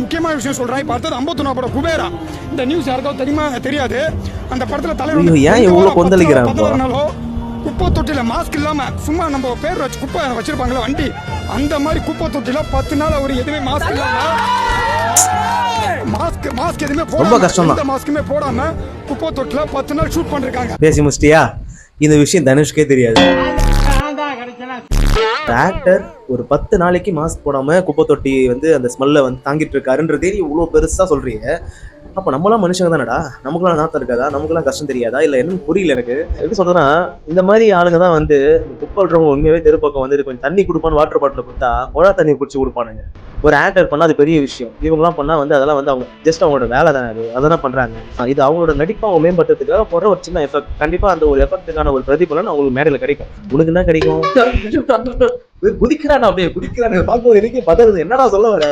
முக்கியமான விஷயம் சொல்றேன். இப்போ அடுத்தது 51 படம் குபேரா. இந்த நியூஸ் யாருக்காவது தெரியுமா தெரியாது. அந்த படத்துல தலைவர் ஏன் இவ்வளவு கொந்தளிக்கிறாங்க? குப்பை தொட்டில மாஸ்க் இல்லாம சும்மா நம்ம பேர் வச்சு குப்பை வச்சிருப்பாங்களா வண்டி, அந்த மாதிரி குப்பை தொட்டில 10 நாள் அவர் எதுவுமே மாஸ்க் இல்லாம மாஸ்க் எதுவுமே போடாம எந்த மாஸ்க்குமே போடாம குப்பை தொட்டில 10 நாள் ஷூட் பண்ணிருக்காங்க. பேசி முடிச்சிட்டியா? இந்த விஷயம் தனுஷ்கே தெரியாது. ஆக்டர் ஒரு 10 நாளைக்கு மாஸ்க் போடாம குப்பை தொட்டி வந்து அந்த ஸ்மெல்ல வந்து தாங்கிட்டு இருக்காருன்றதே இவ்வளவு பெருசா சொல்றீங்க. அப்ப நம்மளாம் மனுஷங்க தானடா, நமக்குலாம் நாத்தம் இருக்காதா, நமக்குலாம் கஷ்டம் தெரியாதா, இல்ல என்னன்னு புரியல எனக்கு. எப்படி சொல்றேன்னா, இந்த மாதிரி ஆளுங்க தான் வந்து குப்பை விடுறவங்க உண்மையாவே தெரு பக்கம் வந்து கொஞ்சம் தண்ணி கொடுப்பான்னு வாட்டர் பாட்டில் கொடுத்தா குழா தண்ணி குடிச்சு கொடுப்பானுங்க. ஒரு ஆக்டர் பண்ணா அது பெரிய விஷயம். இவங்கலாம் பண்ணா வந்து அதெல்லாம் வந்து அவங்க ஜஸ்ட் அவங்களோட வேலை தானே, அது அதெல்லாம் பண்றாங்க. இது அவங்களோட நடிப்பை அவங்க மேம்படுத்துறதுக்காக போடுற ஒரு சின்ன எஃபெக்ட். கண்டிப்பா அந்த ஒரு எஃபெக்ட்டுக்கான ஒரு பிரதிபலன் அவங்களுக்கு மேடையில கிடைக்கும். உனக்கு என்ன கிடைக்கும்? குதிக்கிறான், அப்படியே குதிக்கிறான் பார்க்கும்போது எனக்கே பதறுது, என்னடா சொல்ல வர.